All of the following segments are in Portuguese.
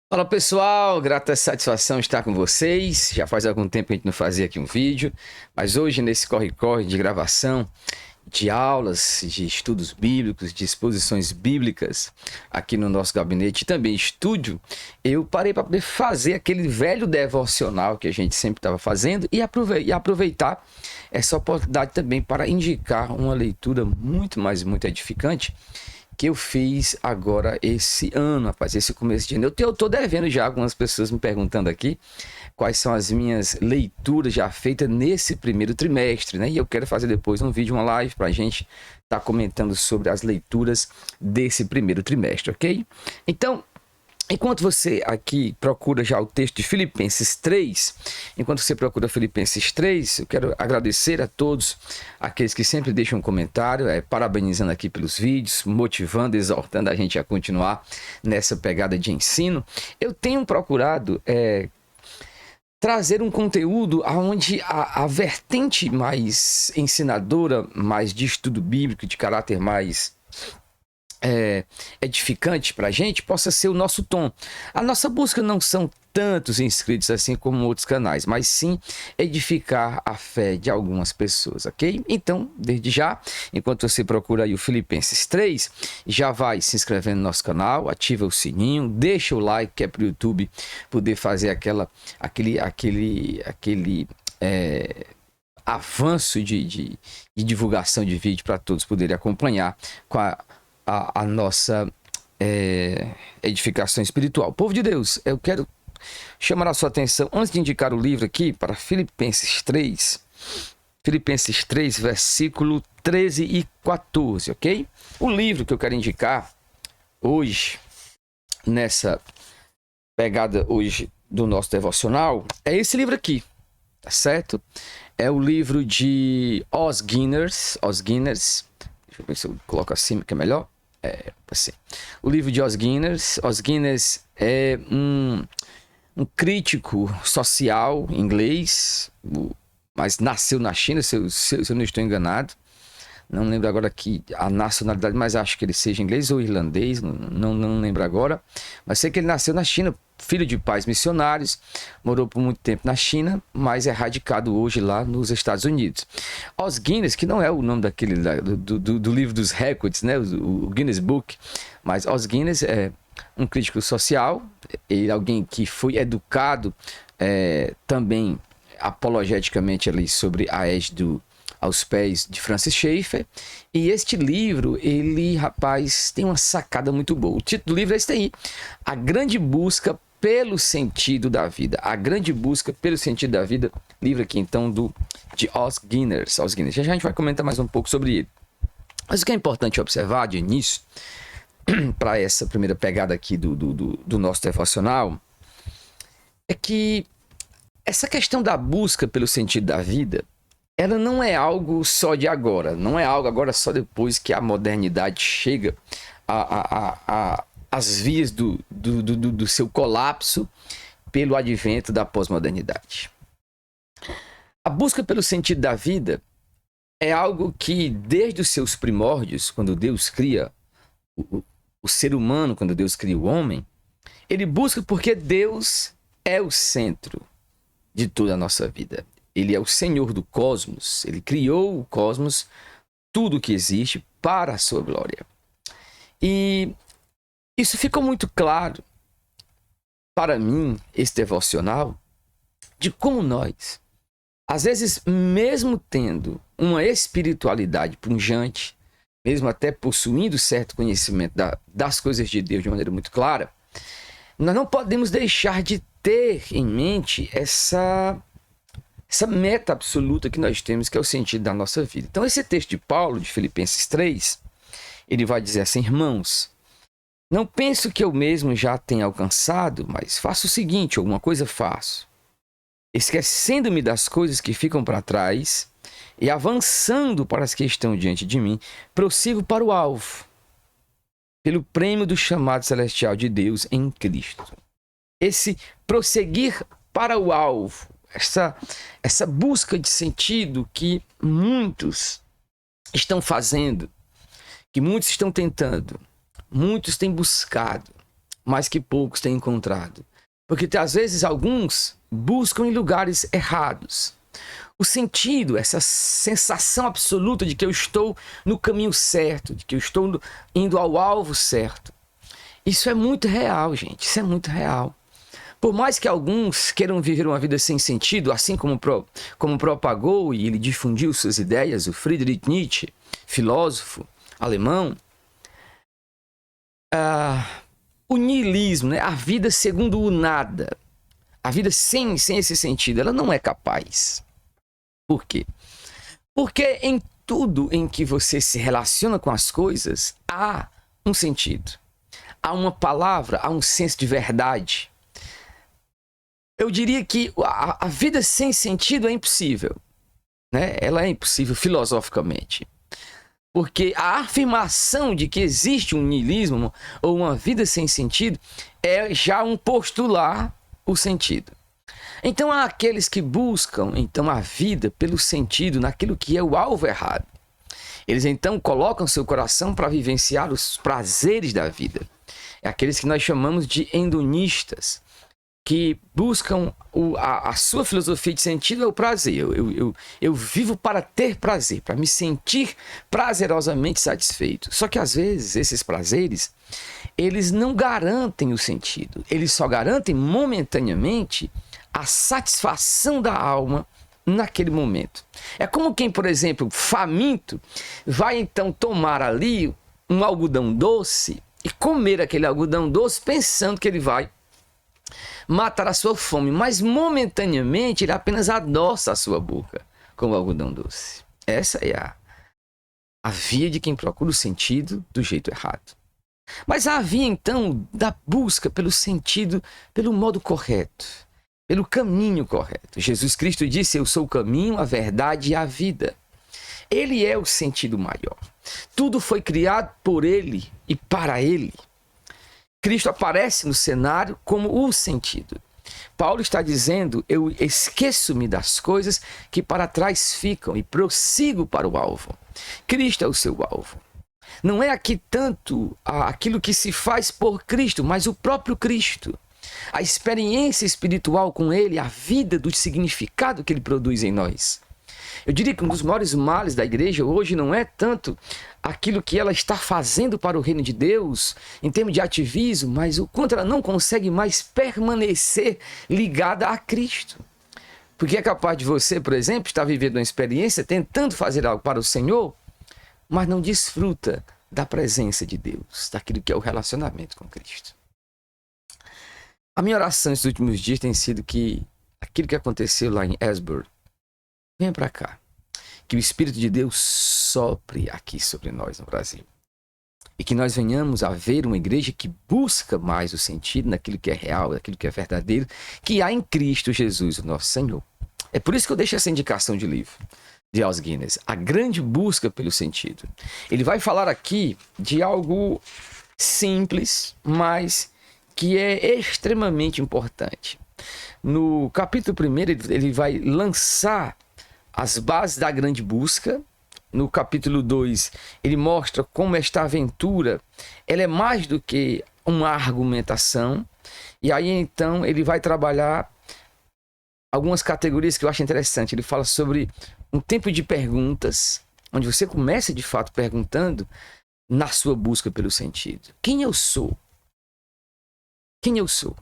Fala pessoal, grata satisfação estar com vocês. Já faz algum tempo que a gente não fazia aqui um vídeo, mas hoje nesse corre-corre de gravação de aulas, de estudos bíblicos, de exposições bíblicas aqui no nosso gabinete e também estúdio, eu parei para poder fazer aquele velho devocional que a gente sempre estava fazendo e aproveitar essa oportunidade também para indicar uma leitura muito edificante que eu fiz agora esse ano, rapaz, esse começo de ano. Eu tô devendo já algumas pessoas me perguntando aqui quais são as minhas leituras já feitas nesse primeiro trimestre, né? E eu quero fazer depois um vídeo, uma live pra gente estar comentando sobre as leituras desse primeiro trimestre, ok? Então, enquanto você aqui procura já o texto de Filipenses 3, enquanto você procura Filipenses 3, eu quero agradecer a todos aqueles que sempre deixam um comentário, parabenizando aqui pelos vídeos, motivando, exortando a gente a continuar nessa pegada de ensino. Eu tenho procurado trazer um conteúdo onde a vertente mais ensinadora, mais de estudo bíblico, de caráter mais edificante para a gente, possa ser o nosso tom. A nossa busca não são tantos inscritos assim como outros canais, mas sim edificar a fé de algumas pessoas, ok? Então, desde já, enquanto você procura aí o Filipenses 3, já vai se inscrevendo no nosso canal, ativa o sininho, deixa o like, que é para o YouTube poder fazer aquele avanço de divulgação de vídeo para todos poderem acompanhar com a nossa edificação espiritual. Povo de Deus, eu quero chamar a sua atenção, antes de indicar o livro aqui, para Filipenses 3, versículo 13 e 14, ok? O livro que eu quero indicar hoje, nessa pegada hoje do nosso devocional, é esse livro aqui, tá certo? É o livro de Os Guinness. Deixa eu ver se eu coloco acima que é melhor. Assim. O livro de Os Guinness. Os Guinness é um crítico social inglês, mas nasceu na China, se eu não estou enganado. Não lembro agora aqui a nacionalidade, mas acho que ele seja inglês ou irlandês, não lembro agora. Mas sei que ele nasceu na China, filho de pais missionários, morou por muito tempo na China, mas é radicado hoje lá nos Estados Unidos. Os Guinness, que não é o nome daquele do livro dos recordes, né? O Guinness Book, mas Os Guinness é um crítico social, ele é alguém que foi educado também apologeticamente ali sobre a égide aos pés de Francis Schaeffer, e este livro, ele, rapaz, tem uma sacada muito boa. O título do livro é esse aí, A Grande Busca pelo Sentido da Vida. A Grande Busca pelo Sentido da Vida, livro aqui então de Os Guinness. Já a gente vai comentar mais um pouco sobre ele. Mas o que é importante observar de início, para essa primeira pegada aqui do nosso devocional, é que essa questão da busca pelo sentido da vida, ela não é algo só de agora, não é algo agora só depois que a modernidade chega às vias do seu colapso pelo advento da pós-modernidade. A busca pelo sentido da vida é algo que, desde os seus primórdios, quando Deus cria o ser humano, quando Deus cria o homem, ele busca porque Deus é o centro de toda a nossa vida. Ele é o Senhor do cosmos, ele criou o cosmos, tudo que existe, para a sua glória. E isso ficou muito claro para mim, esse devocional, de como nós, às vezes, mesmo tendo uma espiritualidade pungente, mesmo até possuindo certo conhecimento das coisas de Deus de maneira muito clara, nós não podemos deixar de ter em mente essa meta absoluta que nós temos, que é o sentido da nossa vida. Então, esse texto de Paulo, de Filipenses 3, ele vai dizer assim: irmãos, não penso que eu mesmo já tenha alcançado, mas faço o seguinte, alguma coisa faço. Esquecendo-me das coisas que ficam para trás e avançando para as que estão diante de mim, prossigo para o alvo, pelo prêmio do chamado celestial de Deus em Cristo. Esse prosseguir para o alvo, essa busca de sentido que muitos estão fazendo, que muitos estão tentando, muitos têm buscado, mas que poucos têm encontrado. Porque às vezes alguns buscam em lugares errados. O sentido, essa sensação absoluta de que eu estou no caminho certo, de que eu estou indo ao alvo certo. Isso é muito real, gente. Isso é muito real. Por mais que alguns queiram viver uma vida sem sentido, assim como propagou e ele difundiu suas ideias, o Friedrich Nietzsche, filósofo alemão, o niilismo, né? A vida segundo o nada, a vida sem esse sentido, ela não é capaz. Por quê? Porque em tudo em que você se relaciona com as coisas, há um sentido, há uma palavra, há um senso de verdade. Eu diria que a vida sem sentido é impossível, né? Ela é impossível filosoficamente. Porque a afirmação de que existe um niilismo ou uma vida sem sentido é já um postular o sentido. Então há aqueles que buscam então a vida pelo sentido naquilo que é o alvo errado. Eles então colocam seu coração para vivenciar os prazeres da vida. É aqueles que nós chamamos de hedonistas, que buscam a sua filosofia de sentido é o prazer. Eu vivo para ter prazer, para me sentir prazerosamente satisfeito. Só que às vezes esses prazeres, eles não garantem o sentido. Eles só garantem momentaneamente a satisfação da alma naquele momento. É como quem, por exemplo, faminto, vai então tomar ali um algodão doce e comer aquele algodão doce pensando que ele vai matar a sua fome, mas momentaneamente ele apenas adoça a sua boca com o algodão doce. Essa é a via de quem procura o sentido do jeito errado. Mas a via então da busca pelo sentido, pelo modo correto, pelo caminho correto. Jesus Cristo disse: eu sou o caminho, a verdade e a vida. Ele é o sentido maior. Tudo foi criado por ele e para ele. Cristo aparece no cenário como o sentido. Paulo está dizendo: eu esqueço-me das coisas que para trás ficam e prossigo para o alvo. Cristo é o seu alvo. Não é aqui tanto aquilo que se faz por Cristo, mas o próprio Cristo. A experiência espiritual com ele, a vida do significado que ele produz em nós. Eu diria que um dos maiores males da igreja hoje não é tanto aquilo que ela está fazendo para o reino de Deus, em termos de ativismo, mas o quanto ela não consegue mais permanecer ligada a Cristo. Porque é capaz de você, por exemplo, estar vivendo uma experiência, tentando fazer algo para o Senhor, mas não desfruta da presença de Deus, daquilo que é o relacionamento com Cristo. A minha oração nesses últimos dias tem sido que aquilo que aconteceu lá em Esbjerg venha para cá. Que o Espírito de Deus sopre aqui sobre nós no Brasil. E que nós venhamos a ver uma igreja que busca mais o sentido naquilo que é real, naquilo que é verdadeiro, que há em Cristo Jesus, o nosso Senhor. É por isso que eu deixo essa indicação de livro de Os Guinness, A Grande Busca pelo Sentido. Ele vai falar aqui de algo simples, mas que é extremamente importante. No capítulo 1, ele vai lançar as bases da grande busca. No capítulo 2, ele mostra como esta aventura ela é mais do que uma argumentação. E aí, então, ele vai trabalhar algumas categorias que eu acho interessante. Ele fala sobre um tempo de perguntas, onde você começa, de fato, perguntando na sua busca pelo sentido. Quem eu sou? Quem eu sou?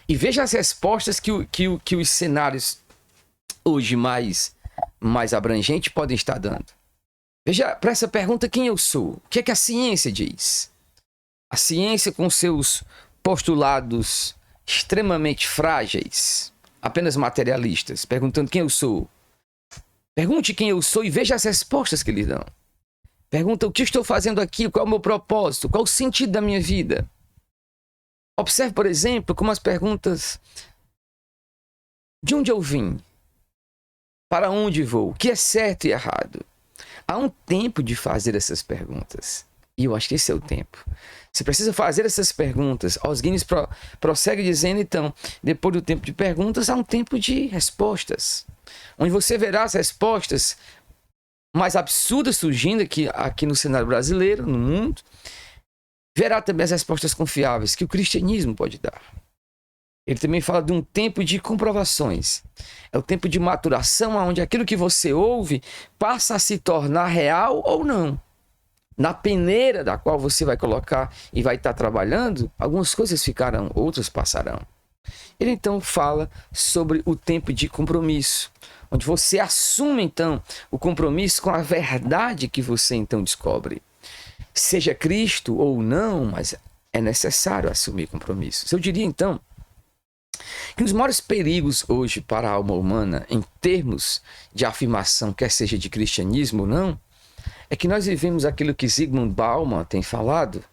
E veja as respostas que os cenários hoje mais abrangentes podem estar dando. Veja, para essa pergunta, quem eu sou? O que é que a ciência diz? A ciência, com seus postulados extremamente frágeis, apenas materialistas, perguntando quem eu sou. Pergunte quem eu sou e veja as respostas que lhe dão. Pergunta o que estou fazendo aqui, qual é o meu propósito, qual o sentido da minha vida. Observe, por exemplo, como as perguntas: de onde eu vim? Para onde vou? O que é certo e errado? Há um tempo de fazer essas perguntas. E eu acho que esse é o tempo. Você precisa fazer essas perguntas. Os Guinness prossegue dizendo, então, depois do tempo de perguntas, há um tempo de respostas. Onde você verá as respostas mais absurdas surgindo aqui no cenário brasileiro, no mundo. verá também as respostas confiáveis que o cristianismo pode dar. Ele também fala de um tempo de comprovações. É o tempo de maturação, onde aquilo que você ouve passa a se tornar real ou não. Na peneira da qual você vai colocar e vai estar trabalhando, algumas coisas ficarão, outras passarão. Ele então fala sobre o tempo de compromisso, onde você assume então o compromisso com a verdade que você então descobre. Seja Cristo ou não, mas é necessário assumir compromissos. Eu diria então que os maiores perigos hoje para a alma humana, em termos de afirmação, quer seja de cristianismo ou não, é que nós vivemos aquilo que Zygmunt Bauman tem falado,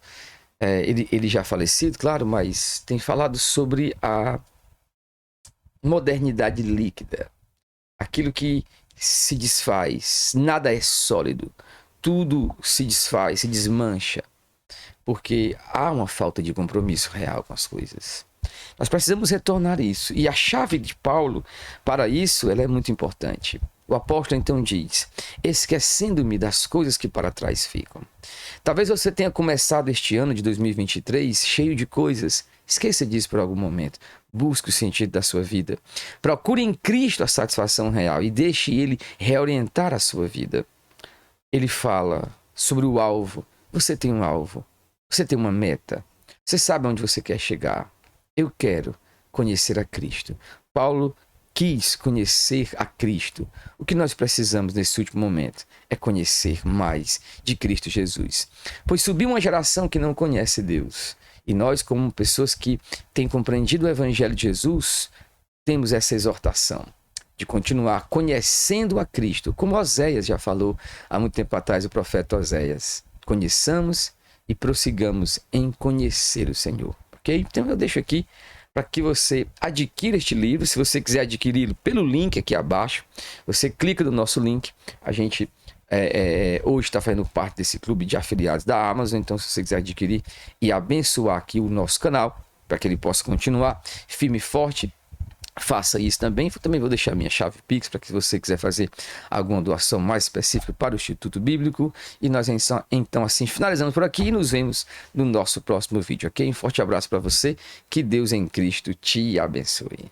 ele já falecido, claro, mas tem falado sobre a modernidade líquida. Aquilo que se desfaz, nada é sólido, tudo se desfaz, se desmancha, porque há uma falta de compromisso real com as coisas. Nós precisamos retornar isso, e a chave de Paulo para isso ela é muito importante. O apóstolo então diz: esquecendo-me das coisas que para trás ficam. Talvez você tenha começado este ano de 2023 cheio de coisas. Esqueça disso por algum momento. Busque o sentido da sua vida. Procure em Cristo a satisfação real e deixe Ele reorientar a sua vida. Ele fala sobre o alvo. Você tem um alvo. Você tem uma meta. Você sabe onde você quer chegar. Eu quero conhecer a Cristo. Paulo quis conhecer a Cristo. O que nós precisamos nesse último momento é conhecer mais de Cristo Jesus. Pois subiu uma geração que não conhece Deus. E nós, como pessoas que têm compreendido o Evangelho de Jesus, temos essa exortação de continuar conhecendo a Cristo. Como Oséias já falou há muito tempo atrás, o profeta Oséias. Conheçamos e prossigamos em conhecer o Senhor. Ok? Então eu deixo aqui para que você adquira este livro. Se você quiser adquiri-lo pelo link aqui abaixo, você clica no nosso link. A gente hoje está fazendo parte desse clube de afiliados da Amazon. Então, se você quiser adquirir e abençoar aqui o nosso canal, para que ele possa continuar firme e forte, faça isso também. Eu também vou deixar minha chave Pix para que você quiser fazer alguma doação mais específica para o Instituto Bíblico. E nós então assim finalizamos por aqui e nos vemos no nosso próximo vídeo, ok? Um forte abraço para você, que Deus em Cristo te abençoe.